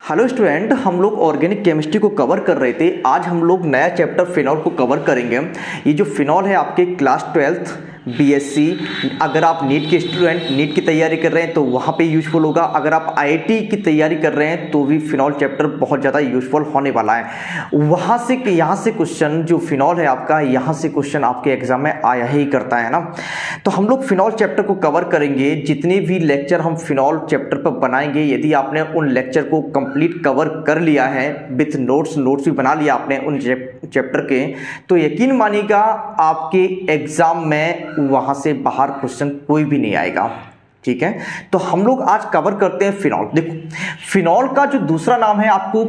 Hello student, हम लोग organic chemistry को कवर कर रहे थे। आज हम लोग नया चैप्टर फिनॉल को कवर करेंगे। ये जो फिनॉल है आपके क्लास 12th बीएससी, अगर आप नीट के स्टूडेंट नीट की तैयारी कर रहे हैं तो वहाँ पे यूज़फुल होगा। अगर आप आईआईटी की तैयारी कर रहे हैं तो भी फिनॉल चैप्टर बहुत ज़्यादा यूज़फुल होने वाला है। यहाँ से क्वेश्चन जो फिनॉल है आपका, यहाँ से क्वेश्चन आपके एग्जाम में आया ही करता है ना। तो हम लोग फिनॉल चैप्टर को कवर करेंगे। जितने भी लेक्चर हम फिनॉल चैप्टर पर बनाएंगे, यदि आपने उन लेक्चर को कंप्लीट कवर कर लिया है विथ नोट्स भी बना लिया आपने उन चैप्टर के, तो यकीन मानिएगा आपके एग्जाम में वहां से बाहर क्वेश्चन कोई भी नहीं आएगा। ठीक है, तो हम लोग आज कवर करते हैं फिनॉल। देखो, फिनॉल का जो दूसरा नाम है, आपको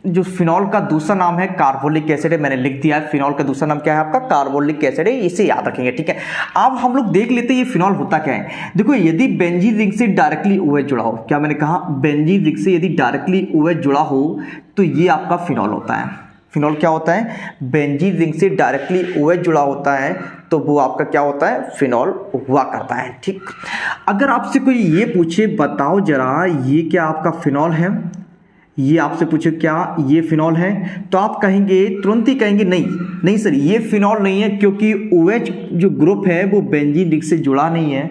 जो फिनॉल का दूसरा नाम है कार्बोलिक एसिड है, मैंने लिख दिया है। फिनॉल का दूसरा नाम क्या है आपका? कार्बोलिक एसिड है, इसे याद रखेंगे। ठीक है, अब हम लोग देख लेते हैं ये फिनॉल होता क्या है। देखो, यदि बेंजीन रिंग से डायरेक्टली OH जुड़ा हो, क्या मैंने कहा? बेंजीन रिंग से यदि डायरेक्टली OH जुड़ा हो तो ये आपका फिनॉल होता है। फिनॉल क्या होता है? बेंजीन रिंग से डायरेक्टली OH जुड़ा होता है तो वो आपका क्या होता है? फिनॉल हुआ करता है। ठीक, अगर आपसे कोई ये पूछे, बताओ जरा ये क्या आपका फिनॉल है, ये आपसे पूछे क्या ये फिनॉल है, तो आप कहेंगे, तुरंत ही कहेंगे नहीं सर ये फिनॉल नहीं है, क्योंकि OH जो ग्रुप है वो बेंजीन रिंग से जुड़ा नहीं है।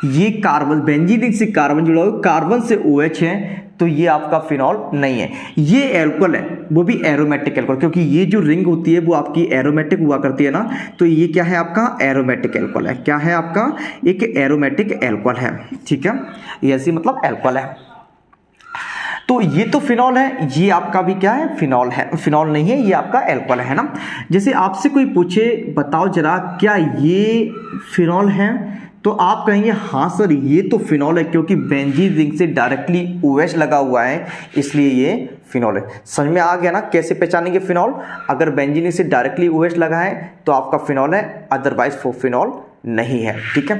ये कार्बन, बेंजीन रिंग से कार्बन जुड़ा हो, कार्बन से OH है, तो ये आपका फिनॉल नहीं है। ये एल्कोहल है, वो भी एरोमेटिक एल्कोहल, क्योंकि ये जो रिंग होती है वो आपकी एरोमेटिक हुआ करती है ना। तो ये क्या है आपका? एरोमेटिक एल्कोहल है। क्या है आपका? एक एरोमेटिक एल्कोहल है। ठीक है, ऐसी मतलब एल्कोहल है। तो ये तो फिनॉल है, ये आपका भी क्या है? फिनॉल है। फिनॉल नहीं है, ये आपका एल्कोहल है ना। जैसे आपसे कोई पूछे, बताओ जरा क्या ये फिनॉल है, तो आप कहेंगे हाँ सर ये तो फिनॉल है, क्योंकि बेंजीन रिंग से डायरेक्टली OH लगा हुआ है, इसलिए ये फिनॉल है। समझ में आ गया ना कैसे पहचानेंगे फिनॉल? अगर बेंजीन रिंग से डायरेक्टली OH लगा है तो आपका फिनॉल है, अदरवाइज वो फिनॉल नहीं है। ठीक है,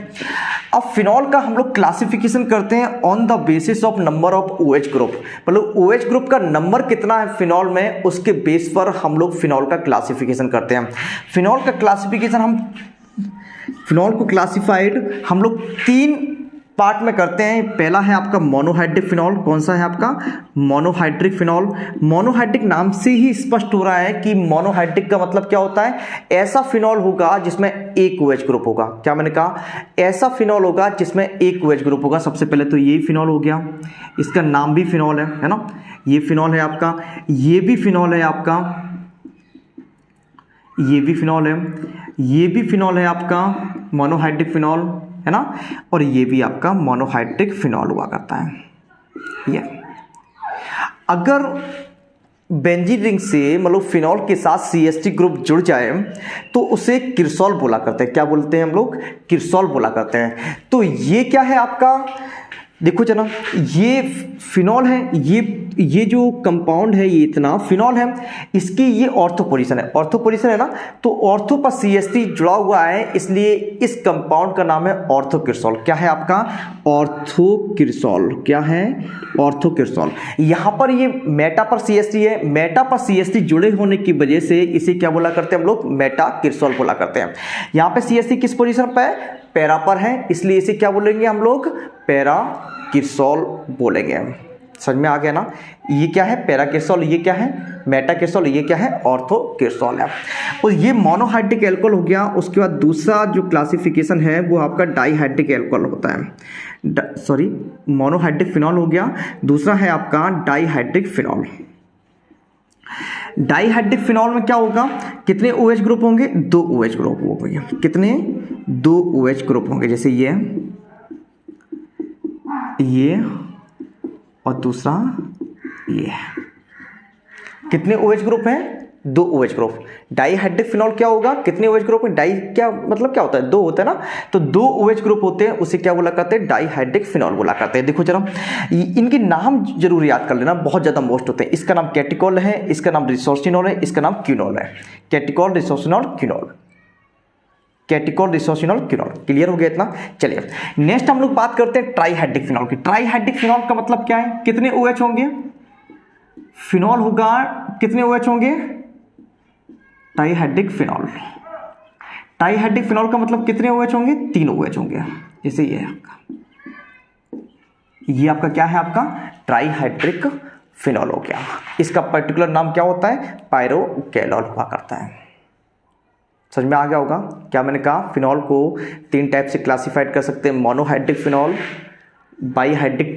अब फिनॉल का हम लोग क्लासिफिकेशन करते हैं on the basis of number of OH group. मतलब OH ग्रुप का नंबर कितना है फिनॉल में, उसके बेस पर हम लोग फिनॉल का क्लासिफिकेशन करते हैं। फिनॉल का क्लासिफिकेशन फिनॉल को क्लासिफाइड हम लोग 3 पार्ट में करते हैं। पहला है आपका मोनोहाइड्रिक फिनॉल। कौन सा है आपका? Monohydric phenol. मोनोहाइड्रिक नाम से ही स्पष्ट हो रहा है कि मोनोहाइड्रिक का मतलब क्या होता है? ऐसा फिनॉल होगा जिसमें एक OH ग्रुप होगा। क्या मैंने कहा? ऐसा फिनॉल होगा जिसमें एक OH ग्रुप होगा। सबसे पहले तो ये फिनॉल हो गया, इसका नाम भी फिनॉल है ना। ये फिनॉल है आपका, ये भी फिनॉल है आपका, ये भी फिनॉल है, ये भी फिनॉल है आपका मोनोहाइड्रिक फिनॉल, है ना। और ये भी आपका मोनोहाइड्रिक फिनॉल हुआ करता है। ये अगर बेंजीन रिंग से मतलब फिनॉल के साथ CH3 ग्रुप जुड़ जाए तो उसे किरसॉल बोला करते हैं। क्या बोलते हैं हम लोग? किरसॉल बोला करते हैं। तो ये क्या है आपका? देखो जना, ये फिनॉल है, ये जो कंपाउंड है ये इतना फिनॉल है, इसकी ये ऑर्थो पोजीशन है। ऑर्थो पोजीशन है ना, तो ऑर्थो पर CH3 जुड़ा हुआ है, इसलिए इस कंपाउंड का नाम है ऑर्थोकिरसॉल। क्या है आपका? ऑर्थोकिरसॉल। क्या है? ऑर्थोकिरसॉल। यहाँ पर ये मेटा पर CH3 है, मेटा पर CH3 जुड़े होने की वजह से इसे क्या बोला करते हैं हम लोग? मेटाकिरसॉल बोला करते हैं। यहाँ पे CH3 किस पोजीशन पर है? पैरा पर है, इसलिए इसे क्या बोलेंगे हम लोग? पैराकिरसॉल बोलेंगे। समझ में आ गया ना? ये क्या है? पैराकिरसॉल। ये क्या है? मेटाकिरसॉल। ये क्या है? ऑर्थोकिरसॉल है। और ये मोनोहाइड्रिक एल्कोहल हो गया। उसके बाद दूसरा जो क्लासिफिकेशन है वो आपका डाइहाइड्रिक एल्कोहल होता है। मोनोहाइड्रिक फिनॉल हो गया। दूसरा है आपका डाइहाइड्रिक फिनॉल। डाइहाइड्रिक फिनॉल में क्या होगा? कितने OH ग्रुप होंगे? 2 OH ग्रुप होंगे। कितने? 2 OH ग्रुप होंगे। जैसे ये और दूसरा ये। कितने OH ग्रुप हैं? 2 OH ग्रुप। डाइहाइड्रिक फिनॉल क्या होगा? कितने OH ग्रुप है? डाई क्या मतलब क्या होता है? 2 होता है ना, तो 2 OH ग्रुप होते हैं, उसे क्या बोला करते हैं? डाइहाइड्रिक फिनॉल बोला करते हैं। देखो जरा, इनके नाम जरूर याद कर लेना, बहुत ज्यादा मोस्ट होते हैं। इसका नाम कैटिकॉल है, इसका नाम रिसोर्सिनॉल है, इसका नाम क्विनॉल है। Catechol, resorcinol, quinol. Catechol, resorcinol, quinol. Clear हो गया इतना? चलिए नेक्स्ट हम लोग बात करते हैं ट्राइहाइड्रिक फिनॉल की। ट्राइहाइड्रिक फिनॉल का मतलब क्या है? कितने OH होंगे? फिनॉल होगा, कितने OH होंगे? Trihydric phenol. ट्राइहाइड्रिक फिनॉल का मतलब कितने OH होंगे? 3 OH होंगे। जैसे ये आपका क्या है? आपका ट्राइहाइड्रिक फिनॉल हो गया। इसका पर्टिकुलर नाम क्या होता है? पायरोकैलॉल हुआ करता है। समझ में आ गया होगा क्या मैंने कहा? फिनॉल को 3 टाइप से क्लासिफाइड कर सकते हैं, monohydric phenol, bihydric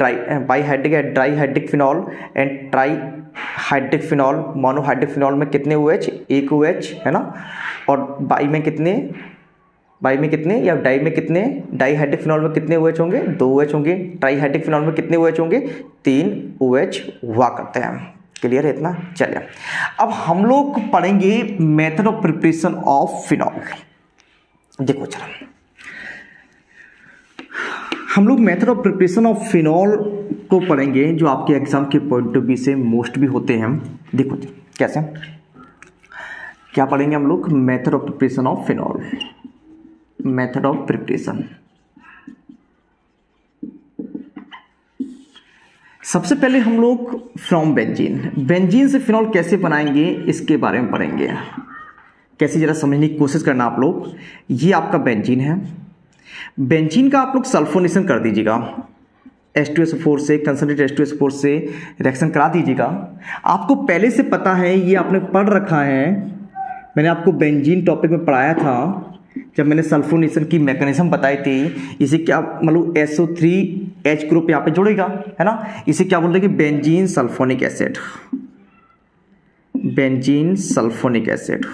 dihydric phenol and trihydric phenol. Monohydric phenol में कितने OH? 1 OH है ना, और बाई में कितने या डाई में कितने? डाईहाइड्रिक फिनॉल में कितने OH होंगे? 2 OH होंगे। ट्राईहाइड्रिक फिनॉल में कितने OH होंगे? 3 OH हुआ करते हैं। क्लियर है इतना? चलिए अब हम लोग पढ़ेंगे method of preparation of phenol. देखो चलो, हम लोग method of preparation of phenol को पढ़ेंगे जो आपके एग्जाम के पॉइंट ऑफ व्यू से मोस्ट भी होते हैं। देखो कैसे क्या पढ़ेंगे हम लोग? Method of preparation of phenol. Method of preparation, सबसे पहले हम लोग फ्रॉम बेंजीन से फिनॉल कैसे बनाएंगे इसके बारे में पढ़ेंगे। कैसे जरा समझने की कोशिश करना आप लोग। ये आपका बेंजीन है, बेंजीन का आप लोग सल्फोनेशन कर दीजिएगा H2SO4 से, कंसंट्रेट H2SO4 से रिएक्शन करा दीजिएगा। आपको पहले से पता है, ये आपने पढ़ रखा है, मैंने आपको बेंजीन टॉपिक में पढ़ाया था जब मैंने सल्फोनेशन की मैकेनिज्म बताई थी। इसे क्या मतलब SO3H ग्रुप यहाँ पे जुड़ेगा है ना, इसे क्या बोलते हैं कि benzene sulphonic acid. Benzene sulphonic acid,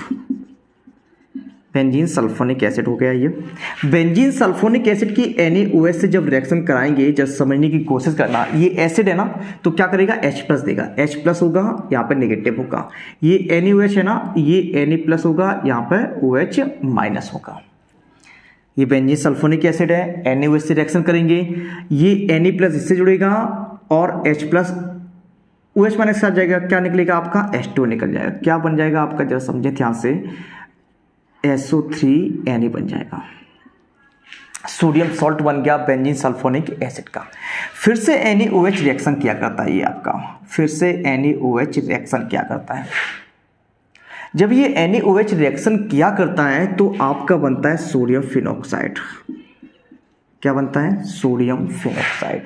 benzene sulphonic acid हो गया ये। बेंजीन सल्फोनिक एसिड की NaOH से जब रिएक्शन कराएंगे, जब समझने की कोशिश करना, ये एसिड है ना तो क्या करेगा? H+ देगा, H+ होगा यहाँ पे नेगेटिव होगा। ये NaOH है ना, ये Na+ होगा, यहाँ पे OH- होगा। ये बेंजीन सल्फोनिक एसिड है, NaOH से रिएक्शन करेंगे, ये Na+ इससे जुड़ेगा और H+ OH- के साथ जाएगा, क्या निकलेगा आपका? H2 निकल जाएगा। क्या बन जाएगा आपका? जरा समझे ध्यान से, SO3Na बन जाएगा। सोडियम सॉल्ट बन गया बेंजीन सल्फोनिक एसिड का। फिर से NaOH रिएक्शन किया करता है ये आपका, फिर से NaOH रिएक्शन किया करता है। जब ये NaOH रिएक्शन किया करता है तो आपका बनता है सोडियम फिनॉक्साइड। क्या बनता है? Sodium phenoxide.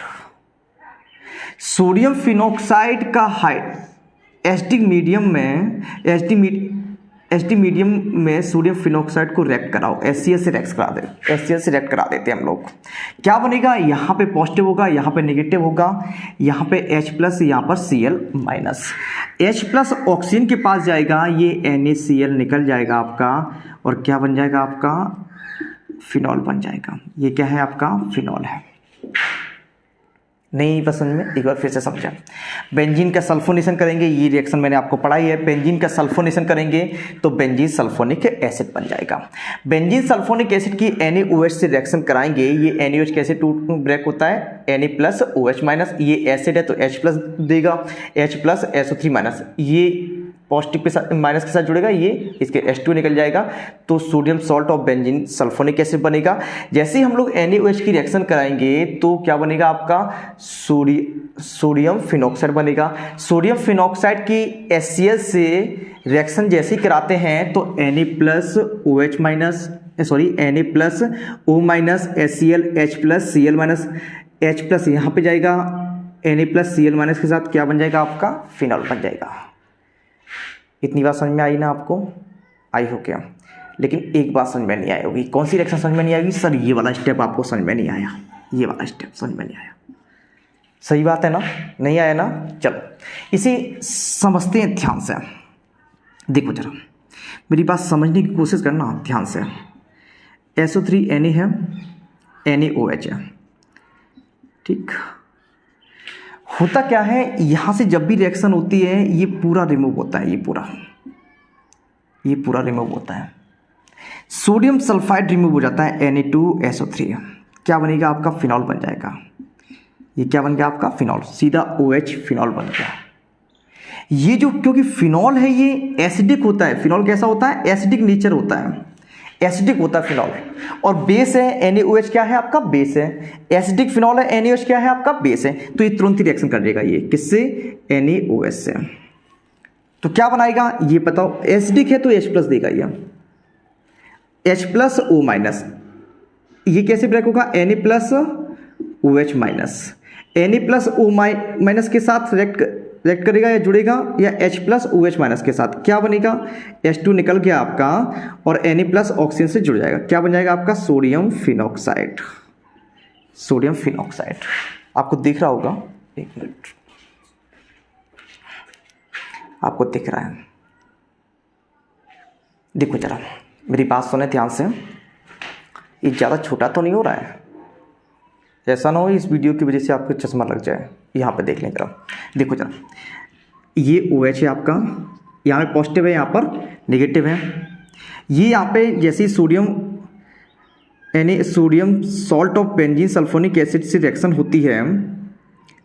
सोडियम फिनॉक्साइड का एसिडिक मीडियम में सोडियम फिनॉक्साइड को रिएक्ट कराओ, HCl से रिएक्ट करा देते हैं हम लोग। क्या बनेगा? यहाँ पे पॉजिटिव होगा, यहाँ पे नेगेटिव होगा, यहाँ पे H+, यहाँ पर Cl-। H+ ऑक्सीजन के पास जाएगा, ये NaCl निकल जाएगा आपका, और क्या बन जाएगा आपका? फिनॉल बन जाएगा। ये क्या है आपका? फिनॉल है। नहीं पसंद में एक बार फिर से समझा। बेंजीन का सल्फोनेशन करेंगे, ये रिएक्शन मैंने आपको पढ़ाई है। बेंजीन का सल्फोनेशन करेंगे तो बेंजीन सल्फोनिक एसिड बन जाएगा। बेंजीन सल्फोनिक एसिड की NaOH से रिएक्शन कराएंगे, ये NaOH कैसे ब्रेक होता है? Na+ OH-, ये एसिड है तो H+ देगा, H+ SO3-, ये पॉजिटिव के साथ माइनस के साथ जुड़ेगा, ये इसके H2 निकल जाएगा, तो sodium salt of benzene sulphonic acid बनेगा। जैसे ही हम लोग NaOH की रिएक्शन कराएंगे तो क्या बनेगा आपका? सोडियम फिनॉक्साइड बनेगा। सोडियम फिनॉक्साइड की HCl से रिएक्शन जैसे ही कराते हैं तो Na+ O- HCl H+ Cl- H+ यहाँ पे जाएगा, Na+ Cl- के साथ क्या बन जाएगा आपका? फिनॉल बन जाएगा। इतनी बात समझ में आई ना आपको? आई हो क्या? लेकिन एक बात समझ में नहीं आई होगी। कौन सी रिएक्शन समझ में नहीं आएगी? सर ये वाला स्टेप आपको समझ में नहीं आया, ये वाला स्टेप समझ में नहीं आया। सही बात है ना? नहीं आया ना? चलो इसे समझते हैं ध्यान से। देखो जरा मेरी बात समझने की कोशिश करना ध्यान से। SO3Na है, NaOH है, ठीक। होता क्या है, यहां से जब भी रिएक्शन होती है ये पूरा रिमूव होता है, ये पूरा रिमूव होता है। सोडियम सल्फाइड रिमूव हो जाता है, Na2SO3। क्या बनेगा आपका? फिनॉल बन जाएगा। ये क्या बन गया आपका? फिनॉल। सीधा OH फिनॉल बन गया। ये जो क्योंकि फिनॉल है ये एसिडिक होता है। फिनॉल कैसा होता है? एसिडिक नेचर होता है, एसिडिक होता है फिनॉल। और बेस है NaOH, क्या है आपका? बेस है। एसिडिक फिनॉल है, NaOH क्या है आपका? बेस है। तो ये तुरंत ही रिएक्शन कर देगा, ये किससे? NaOH से। तो क्या बनाएगा ये बताओ? एसिडिक है तो H+ देगा, ये H+ O-। ये कैसे ब्रेक होगा? Na+ OH-। Na+ O- के साथ रिएक्ट रिएक्ट करेगा या जुड़ेगा या H प्लस OH माइनस के साथ, क्या बनेगा, H2 निकल गया आपका और Na प्लस ऑक्सीजन से जुड़ जाएगा, क्या बन जाएगा आपका सोडियम फिनॉक्साइड। सोडियम फिनॉक्साइड आपको दिख रहा होगा, एक मिनट, आपको दिख रहा है, देखो जरा मेरी बात सुने ध्यान से, ये ज़्यादा छोटा तो नहीं हो रहा है, ऐसा ना हो इस वीडियो की वजह से आपको चश्मा लग जाए। यहाँ पे देख लें जरा, देखो जरा, ये OH है आपका, यहाँ पे पॉजिटिव है, यहाँ पर नेगेटिव है। ये यहाँ पे जैसे sodium sodium salt of benzene sulphonic acid से रिएक्शन होती है,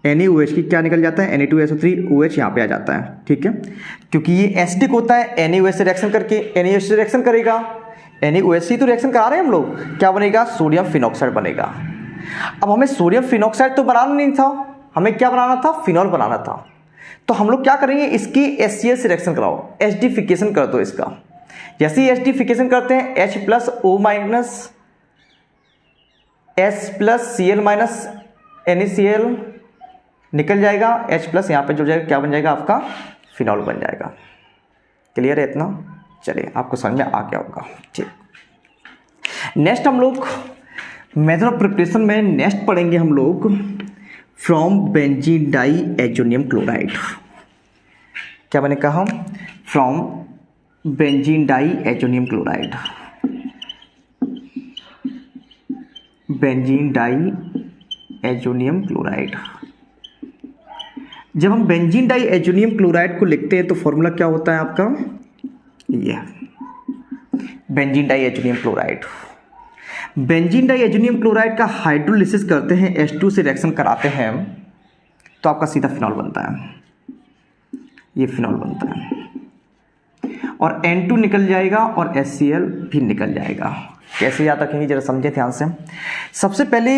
NaOH की क्या निकल जाता है, Na2SO3 OH यहाँ पे आ जाता है, ठीक है, क्योंकि ये एसिडिक होता है, NaOH से रिएक्शन करके NaOH से रिएक्शन करेगा, NaOH से तो रिएक्शन करा रहे हैं हम लोग, क्या बनेगा, सोडियम फिनॉक्साइड बनेगा। अब हमें सोडियम फिनॉक्साइड तो बनाना नहीं था, हमें क्या बनाना था, फिनॉल बनाना था। तो हम लोग क्या करेंगे, इसकी HCl से रिएक्शन कराओ, एसिडिफिकेशन कर दो इसका। जैसे ही एसिडिफिकेशन करते हैं H plus O minus S plus Cl minus NaCl निकल जाएगा, H प्लस यहाँ पे जुड़ जाएगा, क्या बन जाएगा आपका, फिनॉल बन जाएगा। क्लियर है इतना, चलिए आपको समझ में आ गया होगा, ठीक। नेक्स्ट हम लोग मेथड ऑफ प्रिपरेशन में नेक्स्ट पढ़ेंगे हम लोग from benzene diazonium chloride. क्या मैंने कहा, from benzene diazonium chloride, benzene diazonium chloride. जब हम बेंजीन डाई एजोनियम क्लोराइड को लिखते हैं तो फॉर्मूला क्या होता है आपका, ये benzene diazonium chloride. Benzene diazonium chloride का हाइड्रोलिसिस करते हैं, H2 से रिएक्शन कराते हैं तो आपका सीधा फिनॉल बनता है, ये फिनॉल बनता है और N2 निकल जाएगा और HCl भी निकल जाएगा। कैसे याद रखेंगे जरा समझे ध्यान से। सबसे पहले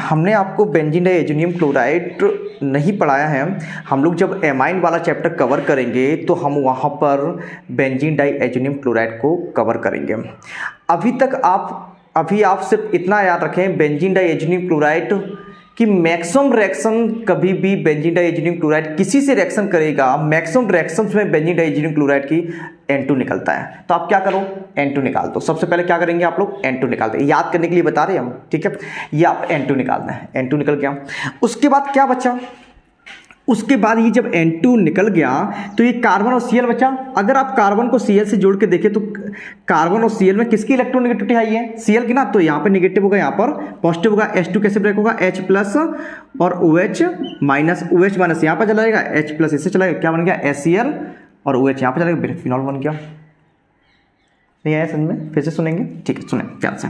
हमने आपको बेंजीन डाई एजोनियम क्लोराइड नहीं पढ़ाया है, हम लोग जब एमाइन वाला चैप्टर कवर करेंगे तो हम वहाँ पर बेंजीन डाई एजोनियम क्लोराइड को कवर करेंगे। अभी आप सिर्फ इतना याद रखें, बेंजीन डाई एजोनियम क्लोराइड कि मैक्सिमम रिएक्शन कभी भी बेंजीन डाई एजोनियम क्लोराइड किसी से रिएक्शन करेगा, मैक्सिमम रिएक्शंस में बेंजीन डाई एजोनियम क्लोराइड की N2 निकलता है। तो आप क्या करो, N2 निकाल दो। सबसे पहले क्या करेंगे आप लोग, N2 निकाल दें, याद करने के लिए बता रहे हैं हम, ठीक है। ये आप N2 निकालना है, N2 निकल गया। उसके बाद क्या बचा, उसके बाद ये जब N2 निकल गया तो ये कार्बन और Cl बचा। अगर आप कार्बन को Cl से जोड़ के देखें तो कार्बन और Cl में किसकी इलेक्ट्रोनेगेटिविटी आई है, Cl की ना, तो यहाँ पे नेगेटिव होगा, यहाँ पर पॉजिटिव होगा। H2 कैसे ब्रेक होगा, H प्लस और OH माइनस, OH माइनस यहाँ पर चला जाएगा, H प्लस इससे चला जाएगा, क्या बन गया, HCl और OH यहाँ पर चला जाएगा, फिनॉल बन गया। नहीं आया समझ में, फिर से सुनेंगे, ठीक है, सुने ध्यान से।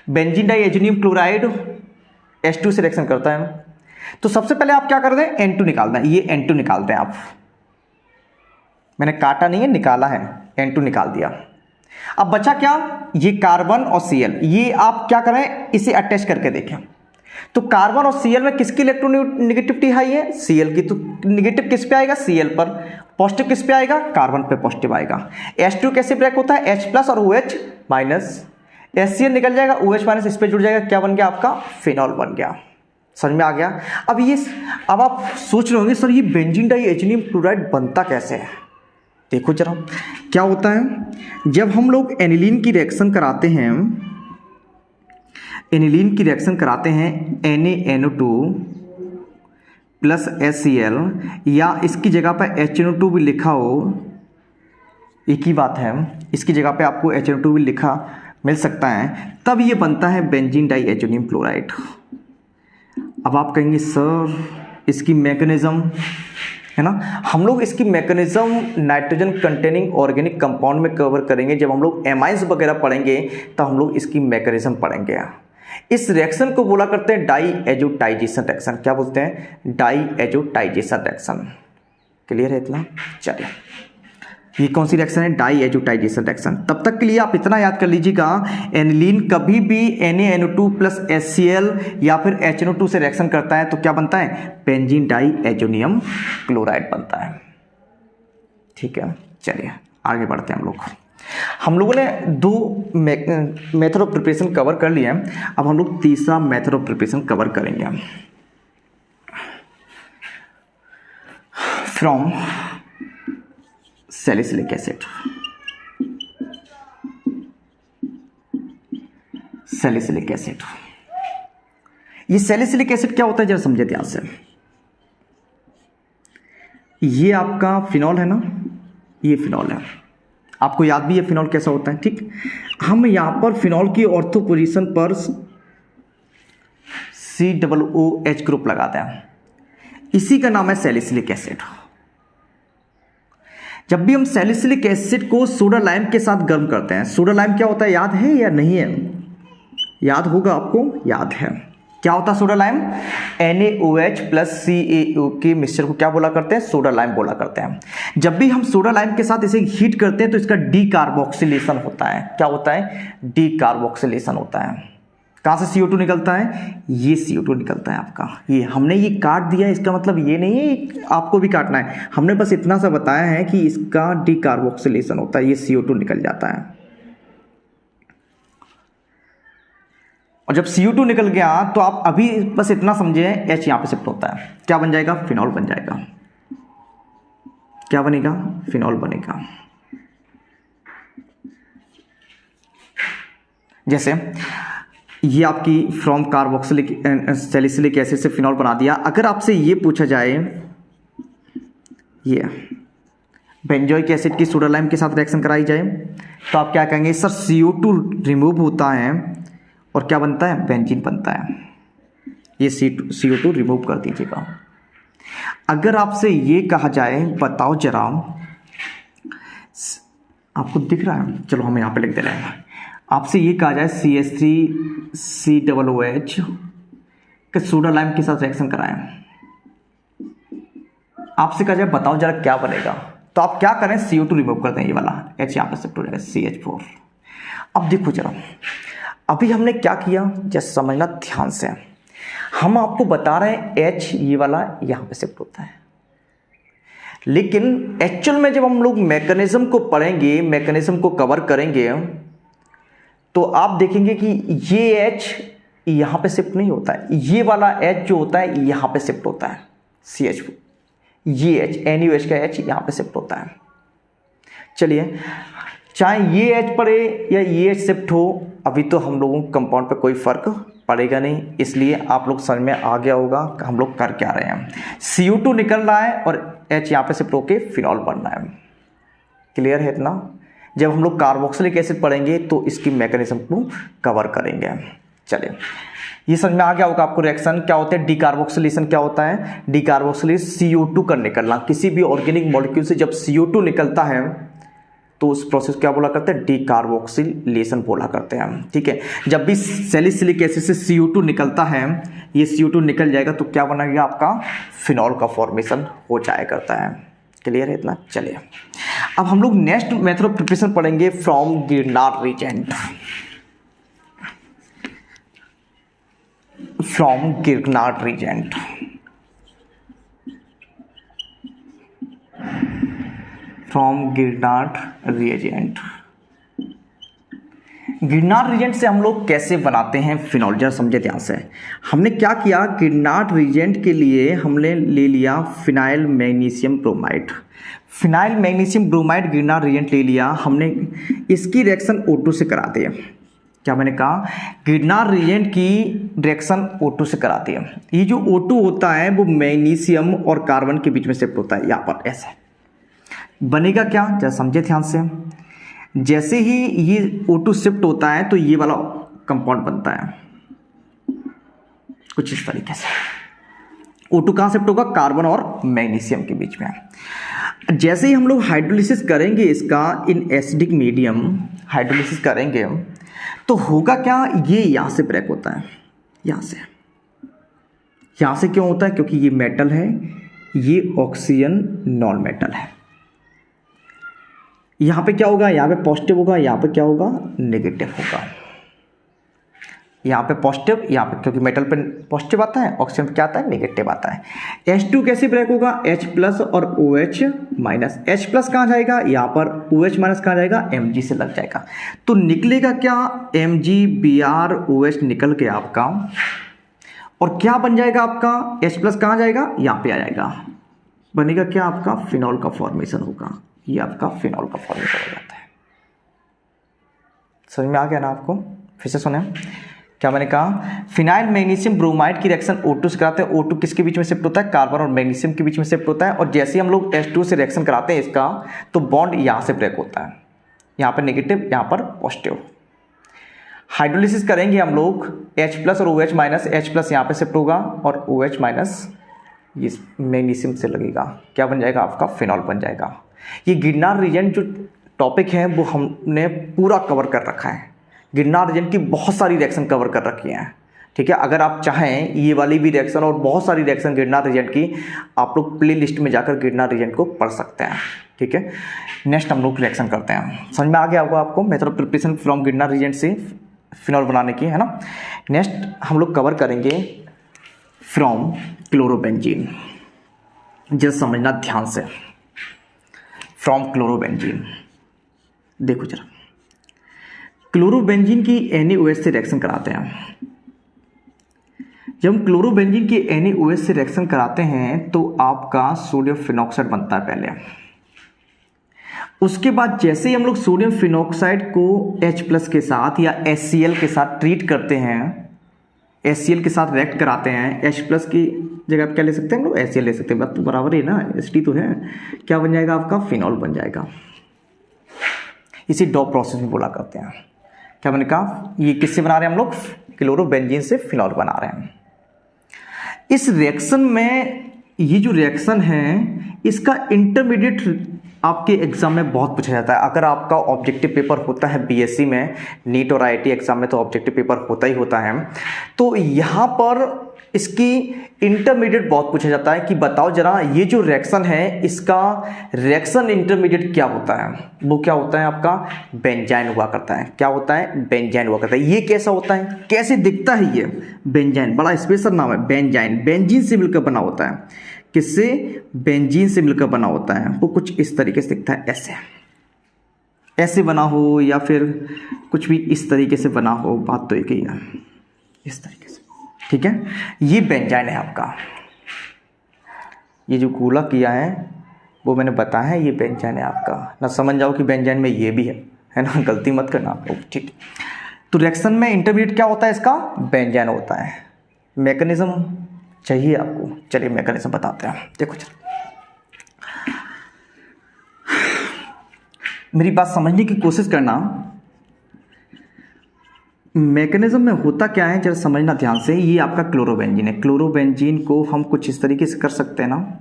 Benzene diazonium chloride H2 से रिएक्शन करता है, तो सबसे पहले आप क्या कर दें, N2 निकाल दें। ये N2 निकाल दें आप, मैंने काटा नहीं है, निकाला है, N2 निकाल दिया। अब बचा क्या, ये कार्बन और Cl, ये आप क्या करें, इसे अटैच करके देखें। तो कार्बन और Cl में किसकी इलेक्ट्रोनेगेटिविटी हाई है, Cl की। तो नेगेटिव किस पे आएगा, Cl पर। पॉजिटिव किस पे आएगा, कार्बन पे पॉजिटिव आएगा। H2 कैसे ब्रेक होता है, H प्लस और OH माइनस, HCl निकल जाएगा, OH माइनस इस पे जुड़ जाएगा, क्या बन गया आपका, फिनॉल बन गया। समझ में आ गया। अब आप सोच रहे होंगे सर ये बेंजीन डाई एजोनियम क्लोराइड बनता कैसे है। देखो जरा क्या होता है, जब हम लोग एनिलीन की रिएक्शन कराते हैं, एनिलीन की रिएक्शन कराते हैं NaNO2 प्लस HCl, या इसकी जगह पर HNO2 भी लिखा हो, एक ही बात है, इसकी जगह पे आपको HNO2 भी लिखा मिल सकता है, तब ये बनता है बेंजीन डाई एजोनियम क्लोराइड। अब आप कहेंगे सर इसकी मैकेनिज्म है ना, हम लोग इसकी mechanism nitrogen containing organic compound में कवर करेंगे। जब हम लोग एमाइंस वगैरह पढ़ेंगे तो हम लोग इसकी मैकेनिज्म पढ़ेंगे। इस रिएक्शन को बोला करते हैं डाई एजोटाइजेशन रिएक्शन। क्या बोलते हैं, डाई एजोटाइजेशन रिएक्शन। क्लियर है इतना, चलिए ये कौन सी रिएक्शन है, डाई एजोटाइजेशन रिएक्शन। तब तक के लिए आप इतना याद कर लीजिएगा, एनिलीन कभी भी NaNO2 प्लस HCl या फिर HNO2 से रिएक्शन करता है तो क्या बनता है, बेंजीन डाई एजोनियम क्लोराइड बनता है। ठीक है, चलिए आगे बढ़ते हैं हम लोगों ने दो मेथड ऑफ प्रिपरेशन कवर कर लिया है। अब हम लोग तीसरा मेथड ऑफ प्रिपरेशन कवर करेंगे। From salicylic acid, salicylic acid. ये सैलिसिलिक एसिड क्या होता है जरा समझे ध्यान से। ये आपका फिनॉल है ना, ये फिनॉल है, आपको याद भी है फिनॉल कैसा होता है, ठीक। हम यहां पर फिनॉल की ऑर्थो पोजीशन पर COOH ग्रुप लगाते हैं, इसी का नाम है सैलिसिलिक एसिड। जब भी हम सैलिसिलिक एसिड को सोडा लाइम के साथ गर्म करते हैं, सोडा लाइम क्या होता है याद है या नहीं है, याद होगा आपको, याद है क्या होता है soda lime, NaOH plus CaO के मिक्सचर को क्या बोला करते हैं, सोडा लाइम बोला करते हैं। जब भी हम सोडा लाइम के साथ इसे हीट करते हैं तो इसका डीकार्बोक्सिलेशन होता है, क्या होता है, डीकार्बोक्सिलेशन होता है। कहां से CO2 निकलता है, ये CO2 निकलता है आपका। ये हमने ये काट दिया, इसका मतलब ये नहीं है आपको भी काटना है, हमने बस इतना सा बताया है कि इसका डीकार्बोक्सिलेशन होता है, ये CO2 निकल जाता है। और जब CO2 निकल गया तो आप अभी बस इतना समझे, H यहां पे शिफ्ट होता है, क्या बन जाएगा, फिनॉल बन जाएगा। क्या बनेगा, फिनॉल बनेगा। जैसे ये आपकी फ्रॉम कार्बोक्सिलिक सैलिसिलिक एसिड से फिनॉल बना दिया। अगर आपसे ये पूछा जाए, ये बेंजोइक एसिड की सोडा लाइम के साथ रिएक्शन कराई जाए तो आप क्या कहेंगे, सर CO2 रिमूव होता है और क्या बनता है, बेंजीन बनता है। ये CO2 रिमूव कर दीजिएगा। अगर आपसे ये कहा जाए, बताओ जरा, आपको दिख रहा है, चलो हम यहां पे लिख दे रहे हैं। आपसे ये कहा जाए CH3COOH के सोडा लाइम के साथ रिएक्शन कराएं, आपसे कहा जाए बताओ जरा क्या बनेगा, तो आप क्या करें, CO2 रिमूव कर दें, ये वाला H यहां पे शिफ्ट हो जाएगा, CH4। अब देखो जरा, अभी हमने क्या किया, जस्ट समझना ध्यान से। हम आपको बता रहे हैं H ये वाला यहां पे शिफ्ट होता है, लेकिन एक्चुअल में जब हम लोग मैकेनिज्म को पढ़ेंगे, मैकेनिज्म को कवर करेंगे, तो आप देखेंगे कि ये H यहां पे शिफ्ट नहीं होता है, ये वाला H जो होता है यहां पे शिफ्ट होता है, CH, ये H NaOH का H यहां पे शिफ्ट होता है। चलिए, चाहे ये H पड़े या ये H शिफ्ट हो, अभी तो हम लोगों को कंपाउंड पे कोई फर्क पड़ेगा नहीं, इसलिए आप लोग समझ में आ गया होगा कि हम लोग कर क्या रहे हैं। CO2 निकल रहा है और H यहाँ पे शिफ्ट होके फिनॉल बन रहा है। क्लियर है इतना? जब हम लोग कार्बोक्सिलिक एसिड पढ़ेंगे तो इसकी मैकेनिज्म को कवर करेंगे। चलिए, ये समझ में आ गया होगा आपको। रिएक्शन क्या होता है, डीकार्बोक्सिलेशन क्या होता है, डीकार्बोक्सिलेशन CO2 का निकलना। किसी भी ऑर्गेनिक मॉलिक्यूल से जब CO2 निकलता है तो उस प्रोसेस क्या बोला करते हैं, डीकार्बोक्सिलेशन बोला करते हैं। ठीक है, जब भी सैलिसिलिक एसिड से CO2 निकलता है, ये CO2 निकल जाएगा तो क्या बनेगा, आपका फिनॉल का फॉर्मेशन हो जाया करता है। क्लियर है इतना? चलिए, अब हम लोग नेक्स्ट मेथड ऑफ प्रिपरेशन पढ़ेंगे, from Grignard reagent. From Grignard reagent, from Grignard reagent. Grignard reagent से हम लोग कैसे बनाते हैं फिनॉल, जरा समझे ध्यान से। हमने क्या किया, गिरनार्ड रिएजेंट के लिए हमने ले लिया phenyl magnesium bromide. Phenyl magnesium bromide Grignard reagent ले लिया हमने, इसकी रिएक्शन O2 से करा दी। क्या मैंने कहा, गिरनार्ड रिएजेंट की रिएक्शन O2 से करा दी। ये जो O2 होता है वो मैग्नीशियम और कार्बन के बीच में शिफ्ट होता है, यहाँ पर ऐसे बनेगा। क्या, जरा समझे ध्यान से। जैसे ही ये O2 शिफ्ट होता है तो ये वाला कंपाउंड बनता है कुछ इस तरीके से। O2 कहां शिफ्ट होगा, कार्बन और मैग्नीशियम के बीच में। जैसे ही हम लोग हाइड्रोलिसिस करेंगे इसका इन एसिडिक मीडियम, हाइड्रोलिसिस करेंगे तो होगा क्या, ये यहां से ब्रेक होता है, यहां से। यहां से क्यों होता है, क्योंकि ये मेटल है, ये ऑक्सीजन नॉन मेटल है। यहां पे क्या होगा, यहां पे पॉजिटिव होगा, यहां पे क्या होगा, नेगेटिव होगा। यहां पे पॉजिटिव, यहां पे क्योंकि मेटल पे पॉजिटिव आता है, ऑक्सीजन पे क्या आता है, नेगेटिव आता है। H2 कैसे ब्रेक होगा, H प्लस और OH माइनस। H प्लस कहां जाएगा, यहां पर OH माइनस कहां जाएगा, Mg से लग जाएगा। तो निकलेगा क्या, MgBrOH निकल के आपका, और क्या बन जाएगा आपका, H प्लस कहां जाएगा, यहां पे आ जाएगा, बनेगा क्या, आपका फिनॉल का फॉर्मेशन होगा, ये आपका फिनॉल का फॉर्मेशन हो जाता है। समझ में आ गया ना आपको? फिर से सुने, क्या मैंने कहा, फिनाइल मैग्नीशियम ब्रोमाइड की रिएक्शन O2 से कराते हैं, O2 किसके बीच में शिफ्ट होता है, कार्बन और मैग्नीशियम के बीच में शिफ्ट होता है, और जैसे ही हम लोग H2 से रिएक्शन कराते हैं इसका, तो बॉन्ड यहाँ से ब्रेक होता है, यहाँ पर नेगेटिव, यहाँ पर पॉजिटिव। हाइड्रोलिसिस करेंगे हम लोग, H+ और OH-, H+ यहाँ पे शिफ्ट होगा और OH- ये मैग्नीशियम से लगेगा, क्या बन जाएगा, आपका फिनॉल बन जाएगा। ये गिरनार रीजन जो टॉपिक है वो हमने पूरा कवर कर रखा है, गिरनार रीजन की बहुत सारी रिएक्शन कवर कर रखी हैं, ठीक है। अगर आप चाहें ये वाली भी रिएक्शन और बहुत सारी रिएक्शन गिरनार रीजन की, आप लोग प्ले लिस्ट में जाकर गिरनार रीजन को पढ़ सकते हैं, ठीक है। नेक्स्ट हम लोग रिएक्शन करते हैं, समझ में आ गया होगा आपको method of preparation from Grignard reagent से फिनॉल बनाने की, है ना। नेक्स्ट हम लोग कवर करेंगे फ्रॉम क्लोरोबेंजीन। जरा समझना ध्यान से, फ्रॉम क्लोरोबेंजीन देखो जरा, क्लोरोबेंजीन की NaOH से रिएक्शन कराते हैं। जब हम क्लोरोबेंजीन की NaOH से रिएक्शन कराते हैं तो आपका सोडियम फिनॉक्साइड बनता है पहले, उसके बाद जैसे ही हम लोग सोडियम फिनॉक्साइड को H+ के साथ या HCl के साथ ट्रीट करते हैं, HCl के साथ रिएक्ट कराते हैं, H+ की जगह आप क्या ले सकते हैं, हम लोग HCl ले सकते हैं, बात तो बराबर है ना, H तो है, क्या बन जाएगा, आपका फिनॉल बन जाएगा। इसी डॉप प्रोसेस में बोला करते हैं, क्या मैंने कहा, ये किससे बना रहे हैं हम लोग, क्लोरोबेंजीन से फिनॉल बना रहे हैं। इस रिएक्शन में ये जो रिएक्शन है इसका इंटरमीडिएट आपके एग्जाम में बहुत पूछा जाता है। अगर आपका ऑब्जेक्टिव पेपर होता है बीएससी में, नीट और आईआईटी एग्जाम में तो ऑब्जेक्टिव पेपर होता ही होता है, तो यहाँ पर इसकी इंटरमीडिएट बहुत पूछा जाता है कि बताओ जरा ये जो रिएक्शन है इसका रिएक्शन इंटरमीडिएट क्या होता है, वो क्या होता है, आपका बेंजाइन हुआ करता है। क्या होता है, बेंजाइन हुआ करता है। ये कैसा होता है, कैसे दिखता है ये बेंजाइन, बड़ा स्पेशल नाम है बेंजाइन, बेंजीन से मिलकर बना होता है। किससे, बेंजीन से मिलकर बना होता है। वो कुछ इस तरीके से दिखता है, ऐसे ऐसे बना हो या फिर कुछ भी इस तरीके से बना हो, बात तो एक ही है, इस तरीके से, ठीक है। ये बेंजाइन है आपका, ये जो गोला किया है वो मैंने बताया है, ये बेंजाइन है आपका। ना समझ जाओ कि बेंजाइन में ये भी है ना, गलती मत करना आप लोग, ठीक। तो रिएक्शन में इंटरमीडिएट क्या होता है, इसका बेंजाइन होता है। मैकेनिज्म चाहिए आपको, चलिए मैकेनिज्म बताते हैं। देखो चलो, मेरी बात समझने की कोशिश करना। मैकेनिज्म में होता क्या है जरा समझना ध्यान से। ये आपका क्लोरोबेंजीन है, क्लोरोबेंजीन को हम कुछ इस तरीके से कर सकते हैं ना,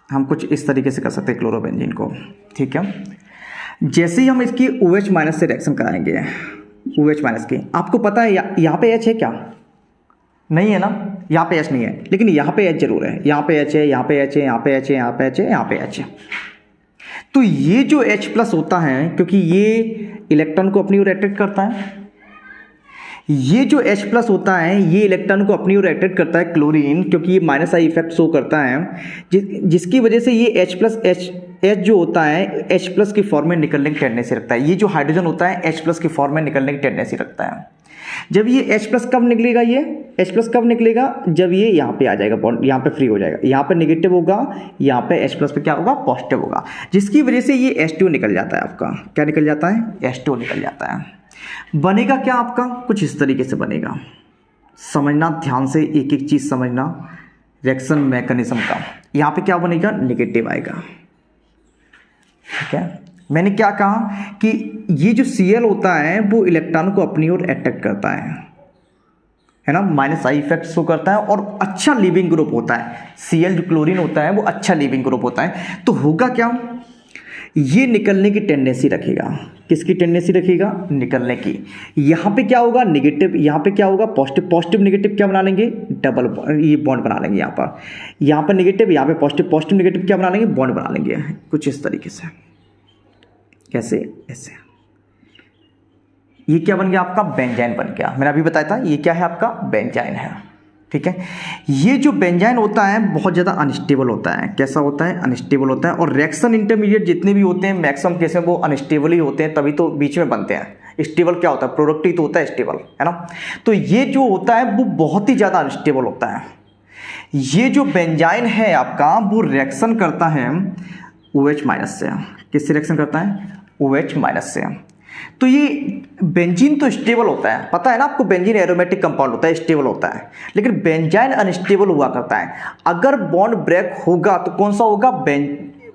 हम कुछ इस तरीके से कर सकते हैं क्लोरोबेंजीन को, ठीक है। जैसे ही हम इसकी OH- से रिएक्शन कराएंगे, OH- की, आपको पता है यहाँ पे H है क्या, नहीं है ना, यहाँ पे H नहीं है, लेकिन यहाँ पे H जरूर है, यहाँ पे H है, यहाँ पे H है, यहाँ पे H है, यहाँ पे H है, यहाँ पे H है। तो ये जो H+ होता है, क्योंकि ये इलेक्ट्रॉन को अपनी ओर अट्रैक्ट करता है, ये जो H+ होता है ये इलेक्ट्रॉन को अपनी ओर अट्रैक्ट करता है, क्लोरीन, क्योंकि ये -I इफेक्ट शो करता है, जिसकी वजह से ये H जो होता है H+ की फॉर्म में निकलने की टेंडेंसी रखता है। ये जो हाइड्रोजन होता है H+ की फॉर्म में निकलने की टेंडेंसी रखता है। जब ये H+ कब निकलेगा, ये H+ कब निकलेगा, जब ये यहाँ पे आ जाएगा, बॉन्ड यहाँ पे फ्री हो जाएगा, यहाँ पे नेगेटिव होगा, यहाँ पे H+ पे क्या होगा, पॉजिटिव होगा, जिसकी वजह से ये H2 निकल जाता है। आपका क्या निकल जाता है, H2 निकल जाता है। बनेगा क्या आपका, कुछ इस तरीके से बनेगा। समझना ध्यान से, एक एक चीज समझना रिएक्शन मैकेनिज्म का। यहाँ पे क्या बनेगा, नेगेटिव आएगा, ठीक है। मैंने क्या कहा कि ये जो Cl होता है वो इलेक्ट्रॉन को अपनी ओर अट्रैक्ट करता है ना, -I इफेक्ट शो करता है और अच्छा लीविंग ग्रुप होता है। Cl जो क्लोरीन होता है वो अच्छा लीविंग ग्रुप होता है। तो होगा क्या, ये निकलने की टेंडेंसी रखेगा। किसकी टेंडेंसी रखेगा, निकलने की। यहाँ पे क्या होगा, नेगेटिव, यहाँ पे क्या होगा, पॉजिटिव। पॉजिटिव नेगेटिव क्या बना लेंगे, डबल ये बॉन्ड बना लेंगे। यहाँ पर नेगेटिव, यहाँ पे पॉजिटिव, पॉजिटिव नेगेटिव क्या बना लेंगे, बॉन्ड बना लेंगे, कुछ इस तरीके से। कैसे, ऐसे। ये क्या बन गया, आपका बेंजाइन बन गया। मैंने अभी बताया था ये क्या है, आपका बेंजाइन है, ठीक है। ये जो बेंजाइन होता है बहुत ज़्यादा अनस्टेबल होता है। कैसा होता है, अनस्टेबल होता है। और रिएक्शन इंटरमीडिएट जितने भी होते हैं मैक्सिमम केस में वो अनस्टेबल ही होते हैं, तभी तो बीच में बनते हैं। स्टेबल क्या होता है, प्रोडक्ट ही तो होता है स्टेबल, है ना। तो ये जो होता है वो बहुत ही ज़्यादा अनस्टेबल होता है। ये जो बेंजाइन है आपका वो रिएक्शन करता है OH माइनस से। किससे रिएक्शन करता है? OH माइनस से। तो ये बेंजीन तो स्टेबल होता है, पता है ना आपको, बेंजीन एरोमेटिक कंपाउंड होता है, स्टेबल होता है, लेकिन बेंजाइन अनस्टेबल हुआ करता है। अगर बॉन्ड ब्रेक होगा तो कौन सा होगा?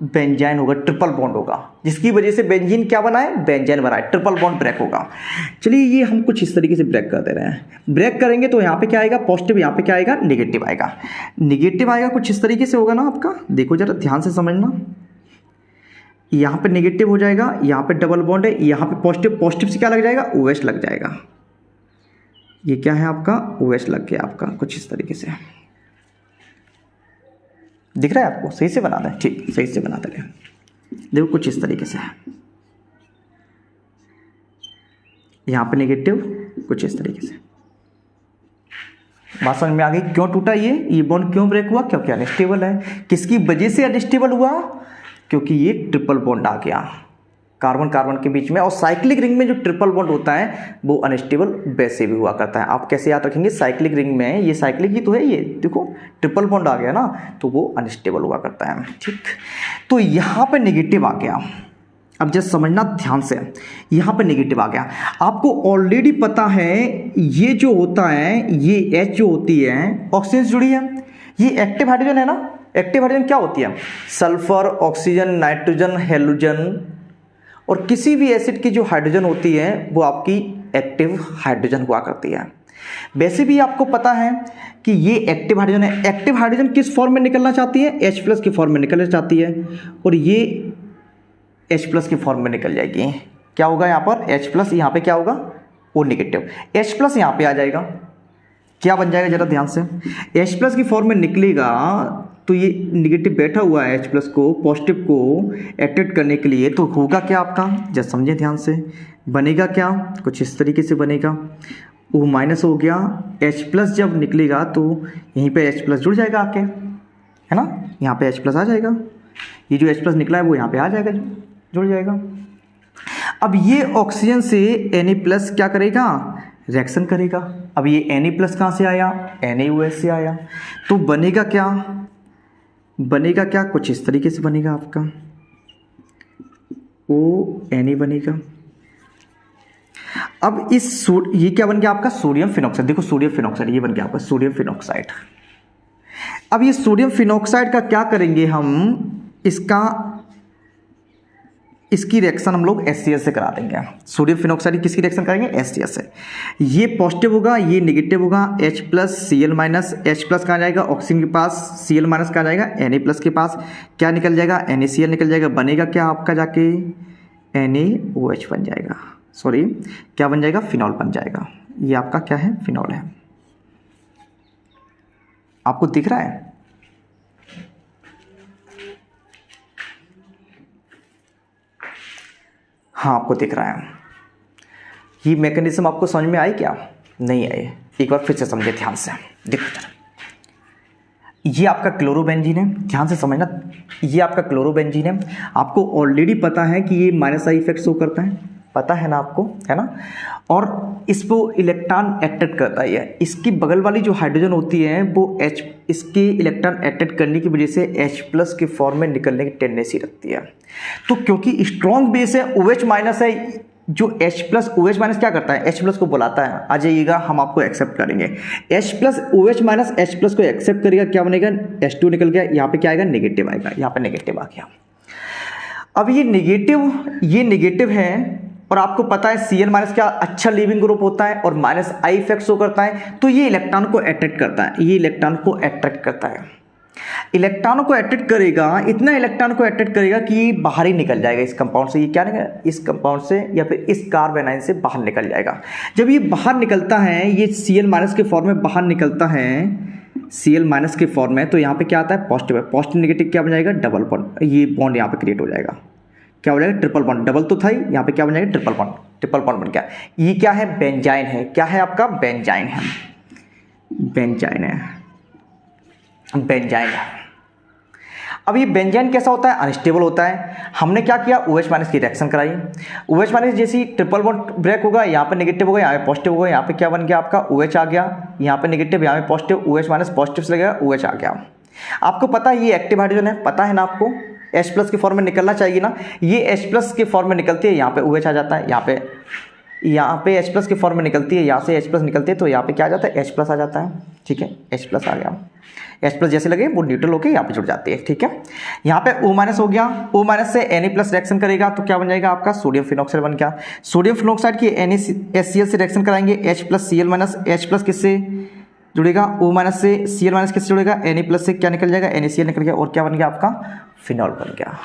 बेंजाइन होगा, ट्रिपल बॉन्ड होगा, जिसकी वजह से बेंजीन क्या बना है? बेंजाइन बना है, ट्रिपल बॉन्ड ब्रेक होगा। चलिए ये हम कुछ इस तरीके से ब्रेक कर दे रहे हैं। ब्रेक करेंगे तो यहाँ पे क्या आएगा? पॉजिटिव, यहाँ पे क्या आएगा? नेगेटिव आएगा। नेगेटिव आएगा कुछ इस तरीके से होगा ना आपका, देखो जरा ध्यान से समझना। यहाँ पे नेगेटिव हो जाएगा, यहाँ पे डबल बॉन्ड है, यहाँ पे पॉजिटिव, पॉजिटिव से क्या लग जाएगा? OH लग जाएगा। ये क्या है आपका? OH लग गया आपका कुछ इस तरीके से। दिख रहा है आपको? सही से बना दें, ठीक, सही से बना दें। देखो कुछ इस तरीके से, यहाँ पे नेगेटिव, कुछ इस तरीके से। बात समझ में आ गई? क्यों टूटा ये बॉन्ड क्यों ब्रेक हुआ? क्योंकि अनस्टेबल है। किसकी वजह से अनस्टेबल हुआ? क्योंकि ये ट्रिपल बॉन्ड आ गया कार्बन कार्बन के बीच में। और साइक्लिक रिंग में जो ट्रिपल बॉन्ड होता है वो अनस्टेबल वैसे भी हुआ करता है। आप कैसे याद रखेंगे? साइक्लिक रिंग में, ये साइक्लिक ही तो है, ये देखो ट्रिपल बॉन्ड आ गया ना, तो वो अनस्टेबल हुआ करता है। ठीक, तो यहाँ पे नेगेटिव आ गया। अब जस्ट समझना ध्यान से, यहाँ पे नेगेटिव आ गया। आपको ऑलरेडी पता है ये जो होता है, ये H जो होती है ऑक्सीजन से जुड़ी है, ये एक्टिव हाइड्रोजन है ना। एक्टिव हाइड्रोजन क्या होती है? सल्फर, ऑक्सीजन, नाइट्रोजन, हेलोजन, और किसी भी एसिड की जो हाइड्रोजन होती है वो आपकी एक्टिव हाइड्रोजन हुआ करती है। वैसे भी आपको पता है कि ये एक्टिव हाइड्रोजन है। एक्टिव हाइड्रोजन किस फॉर्म में निकलना चाहती है? H+ की फॉर्म में निकलना चाहती है, और ये H+ की फॉर्म में निकल जाएगी। क्या होगा यहाँ पर? H+, यहाँ पे क्या होगा? O negative. H+ यहाँ पे आ जाएगा, क्या बन जाएगा जरा ध्यान से? H+ की फॉर्म में निकलेगा तो ये नेगेटिव बैठा हुआ है H+ को पॉजिटिव को अट्रैक्ट करने के लिए, तो होगा क्या आपका? जब समझे ध्यान से, बनेगा क्या? कुछ इस तरीके से बनेगा। O- हो गया, H+ जब निकलेगा तो यहीं पे H+ जुड़ जाएगा आके, है ना, यहाँ पे H+ आ जाएगा। ये जो H+ निकला है वो यहाँ पे आ जाएगा, जुड़ जाएगा। अब ये ऑक्सीजन से Na+ क्या करेगा? रिएक्शन करेगा। अब ये Na+ कहाँ से आया? NaOH से आया। तो बनेगा क्या? बनेगा क्या? कुछ इस तरीके से बनेगा आपका, Na बनेगा। अब ये क्या बन गया आपका? Sodium phenoxide. देखो सोडियम फिनॉक्साइड ये बन गया आपका सोडियम फिनॉक्साइड। अब ये सोडियम फिनॉक्साइड का क्या करेंगे हम? इसकी रिएक्शन हम लोग HCl से करा देंगे। सोडियम फिनॉक्साइड किसकी रिएक्शन करेंगे? HCl से। ये पॉजिटिव होगा, ये नेगेटिव होगा, H+, Cl-, H+ कहाँ जाएगा? ऑक्सीजन के पास। Cl- कहाँ जाएगा? Na+ के पास। क्या निकल जाएगा? NaCl निकल जाएगा। बनेगा क्या आपका? जाके NaOH बन जाएगा, सॉरी क्या बन जाएगा? फिनॉल बन जाएगा। ये आपका क्या है? फिनॉल है। आपको दिख रहा है? हाँ आपको दिख रहा है। ये मैकेनिज्म आपको समझ में आई क्या? नहीं आई? एक बार फिर से समझे ध्यान से। देखो जरा, ये आपका क्लोरोबेंजीन है, ध्यान से समझना। ये आपका क्लोरोबेंजीन है। आपको ऑलरेडी पता है कि ये -I इफेक्ट शो करता है, पता है ना आपको, है ना। और इसको इलेक्ट्रॉन अट्रैक्ट करता है। इसकी बगल वाली जो हाइड्रोजन होती है वो इसके इलेक्ट्रॉन अट्रैक्ट करने की वजह से H+ के फॉर्म में निकलने की टेंडेंसी रखती है। तो क्योंकि स्ट्रॉन्ग बेस है, OH- है, जो H+ OH- क्या करता है? H+ को बुलाता है, आ जाइएगा, हम आपको एक्सेप्ट करेंगे। H+ OH- H+ को एक्सेप्ट करेगा, क्या बनेगा? H2 निकल गया, यहाँ पे क्या आएगा? नेगेटिव आएगा, यहाँ पे नेगेटिव आ गया। अब ये नेगेटिव है, और आपको पता है Cl- क्या अच्छा लीविंग ग्रुप होता है, और -I इफेक्ट शो करता है, तो ये इलेक्ट्रॉन को अट्रैक्ट करता है। ये इलेक्ट्रॉन को अट्रैक्ट करता है, इलेक्ट्रॉनों को अट्रैक्ट करेगा, इतना इलेक्ट्रॉन को अट्रैक्ट करेगा कि बाहर ही निकल जाएगा इस कंपाउंड से। ये क्या निकल? इस कंपाउंड से या फिर इस कार्बन आयन से बाहर निकल जाएगा। जब ये बाहर निकलता है, ये Cl- के फॉर्म में बाहर निकलता है, Cl- के फॉर्म में, तो यहाँ पे क्या आता है? पॉजिटिव है। पॉजिटिव नेगेटिव क्या बन जाएगा? Double bond. ये बॉन्ड यहाँ पे क्रिएट हो जाएगा, क्या हो जाएगा? Triple bond. डबल तो था ही, यहाँ पे क्या बन जाएगा? Triple bond. ट्रिपल बॉन्ड बन गया। ये क्या है? बेंजाइन है। क्या है आपका? बेंजाइन है। बेंजाइन है। अब ये बेंजीन कैसा होता है, अनस्टेबल होता है। हमने क्या किया, OH माइनस की रिएक्शन कराई। OH माइनस जैसी ट्रिपल बॉन्ड ब्रेक होगा, यहाँ पे नेगेटिव होगा, यहाँ पे पॉजिटिव होगा, यहाँ पे क्या बन गया आपका OH आ गया, यहाँ पे नेगेटिव, यहाँ पे पॉजिटिव, OH माइनस पॉजिटिव से लगेगा OH आ गया। आपको पता है ये एक्टिव हाइड्रोजन है, पता है ना आपको, H प्लस के फॉर्म में निकलना चाहिए ना, ये H प्लस के फॉर्म में निकलती है, यहाँ पे OH आ जाता है, यहाँ पे H प्लस के फॉर्म में निकलती है, यहाँ से H प्लस निकलती है, तो यहाँ पे क्या आ जाता है, H प्लस आ जाता है। ठीक है, H प्लस आ गया, H प्लस जैसे लगे वो न्यूट्रल होकर यहाँ पे जुड़ जाती है। ठीक है, यहाँ पे O माइनस हो गया, O माइनस से Na प्लस रिएक्शन करेगा तो क्या बन जाएगा आपका, सोडियम फिनॉक्साइड बन गया। सोडियम फिनॉक्साइड की NaCl से रिएक्शन कराएंगे, H plus Cl minus, H plus किससे जुड़ेगा, O माइनस से, Cl माइनस किससे जुड़ेगा, Na प्लस से क्या निकल जाएगा, NaCl निकल गया, और क्या बन गया आपका, फिनॉल बन गया।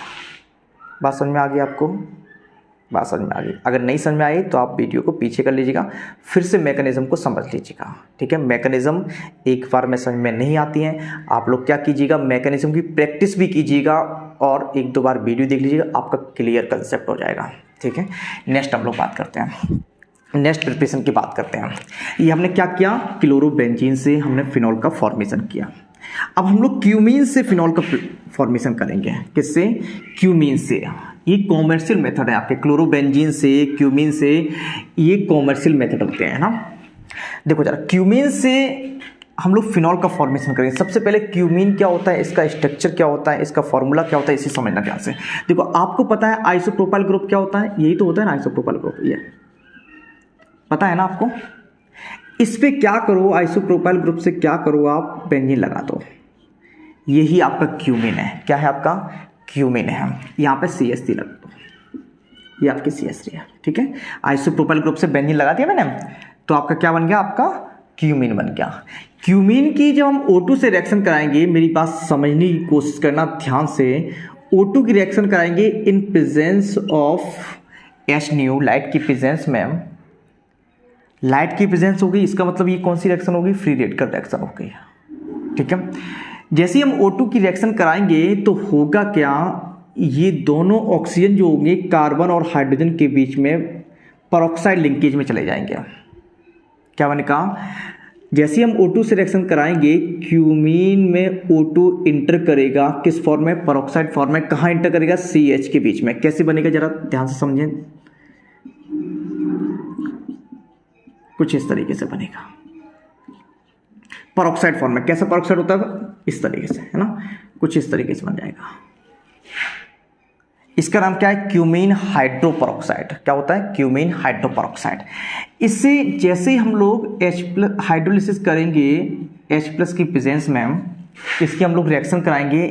बात समझ में आ गई आपको, बात समझ में आ गई। अगर नहीं समझ में आई तो आप वीडियो को पीछे कर लीजिएगा, फिर से मैकेनिज्म को समझ लीजिएगा। ठीक है, मैकेनिज्म एक बार में समझ में नहीं आती है, आप लोग क्या कीजिएगा, मैकेनिज्म की प्रैक्टिस भी कीजिएगा और एक दो बार वीडियो देख लीजिएगा, आपका क्लियर कंसेप्ट हो जाएगा। ठीक है, नेक्स्ट हम लोग बात करते हैं, नेक्स्ट प्रिपरेशन की बात करते हैं। ये हमने क्या किया, क्लोरोबेंजीन से हमने फिनॉल का फॉर्मेशन किया। अब हम लोग क्यूमीन से फिनॉल का फॉर्मेशन करेंगे, किससे, क्यूमीन से। ये कॉमर्शियल मेथड है आपके, क्लोरोबेंजीन से, क्यूमीन से, ये कॉमर्शियल मेथड होते हैं ना। देखो जरा, क्यूमीन से हम लोग फिनॉल का फॉर्मेशन करेंगे। सबसे पहले क्यूमीन क्या होता है, इसका स्ट्रक्चर क्या होता है, इसका फॉर्मूला क्या होता है, इसे समझना ध्यान से। देखो आपको पता है आइसोप्रोपाइल ग्रुप क्या होता है, यही तो होता है ना आइसोप्रोपाइल ग्रुप, ये पता है ना आपको। इस पे क्या करो, आइसोप्रोपाइल ग्रुप से क्या करो, आप बेंजीन लगा दो, यही आपका क्यूमीन है। क्या है आपका, क्यूमीन है। यहाँ पे CH3 लगा दो, ये आपकी CH3 है। ठीक है, आइसोप्रोपाइल ग्रुप से बेंजीन लगा दिया मैंने, तो आपका क्या बन गया, आपका क्यूमीन बन गया। क्यूमीन की जब हम O2 से रिएक्शन कराएंगे, मेरी बात समझने की कोशिश करना ध्यान से, O2 की रिएक्शन कराएंगे in presence of HNO, light की प्रेजेंस में, लाइट की प्रेजेंस होगी, इसका मतलब ये कौन सी रिएक्शन होगी, फ्री रेडिकल रिएक्शन हो गई। ठीक है, जैसे ही हम O2 की रिएक्शन कराएंगे तो होगा क्या, ये दोनों ऑक्सीजन जो होंगे कार्बन और हाइड्रोजन के बीच में पेरोक्साइड लिंकेज में चले जाएंगे। क्या मैंने कहा, जैसे ही हम O2 से रिएक्शन कराएंगे, क्यूमीन में O2 इंटर करेगा किस फॉर्म में, पेरोक्साइड फॉर्म में। कहाँ इंटर करेगा, CH के बीच में। कैसे बनेगा जरा ध्यान से समझें, कुछ इस तरीके से बनेगा पेरोक्साइड फॉर्म में। कैसा पेरोक्साइड होता है, इस तरीके से, है ना, कुछ इस तरीके से बन जाएगा। इसका नाम क्या है, क्यूमीन हाइड्रोपेरोक्साइड। क्या होता है, क्यूमीन हाइड्रोपेरोक्साइड। इससे जैसे ही हम लोग H+ हाइड्रोलिसिस करेंगे H+ की प्रेजेंस में, इसकी हम लोग रिएक्शन कराएंगे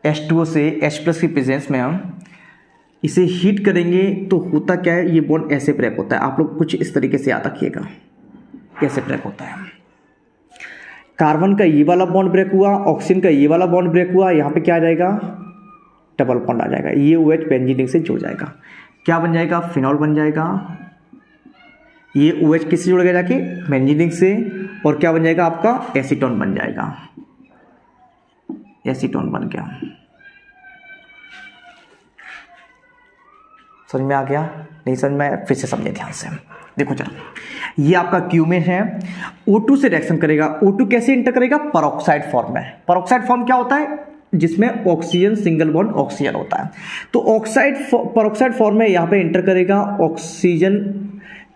H2O से H+ की प्रेजेंस में, हम इसे हीट करेंगे तो होता क्या है, ये बॉन्ड ऐसे ब्रेक होता है। आप लोग कुछ इस तरीके से याद रखिएगा, कैसे ब्रेक होता है। कार्बन का ये वाला बॉन्ड ब्रेक हुआ, ऑक्सीजन का ये वाला बॉन्ड ब्रेक हुआ, यहाँ पे क्या आ जाएगा, डबल बॉन्ड आ जाएगा, ये OH बेंजीन रिंग से जुड़ जाएगा। क्या बन जाएगा, फिनॉल बन जाएगा। ये OH किससे जुड़ गया जाके, बेंजीन रिंग से, और क्या बन जाएगा आपका, एसीटोन बन जाएगा, एसीटोन बन गया। समझ में आ गया, नहीं समझ में, फिर से समझे ध्यान से। देखो चलो, ये आपका क्यूमीन है, O2 से रिएक्शन करेगा। O2 कैसे इंटर करेगा, पेरोक्साइड फॉर्म में। पेरोक्साइड फॉर्म क्या होता है, जिसमें ऑक्सीजन सिंगल बॉन्ड ऑक्सीजन होता है। तो ऑक्साइड पेरोक्साइड फॉर्म में यहाँ पे इंटर करेगा, ऑक्सीजन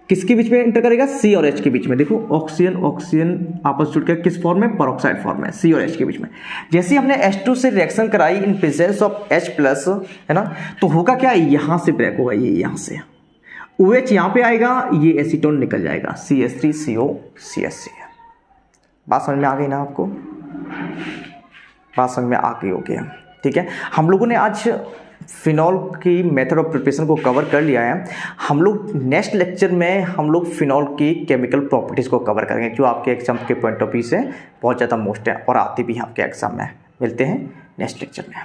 किसके बीच में इंटर करेगा, C और H के बीच में। देखो ऑक्सीजन ऑक्सीजन आपस जुड़ के किस फॉर्म में, पेरोक्साइड फॉर्म में, C और H के बीच में। जैसे हमने H2 से रिएक्शन कराई इन प्रेजेंस ऑफ H+, है ना, तो होगा क्या, यहाँ से ब्रेक होगा, ये यहाँ से OH यहाँ पे आएगा, ये एसीटोन निकल जाएगा, CH3CO CH3। बात समझ में आ गई ना आपको, बात समझ में आ गई होगी। ठीक है, हम लोगों ने आज फिनॉल की मेथड ऑफ प्रिपरेशन को कवर कर लिया है। हम लोग नेक्स्ट लेक्चर में हम लोग फिनॉल की केमिकल प्रॉपर्टीज़ को कवर करेंगे, जो आपके एग्जाम के पॉइंट ऑफ व्यू से बहुत ज़्यादा मोस्ट है और आती भी हैं आपके एग्जाम में। मिलते हैं नेक्स्ट लेक्चर में।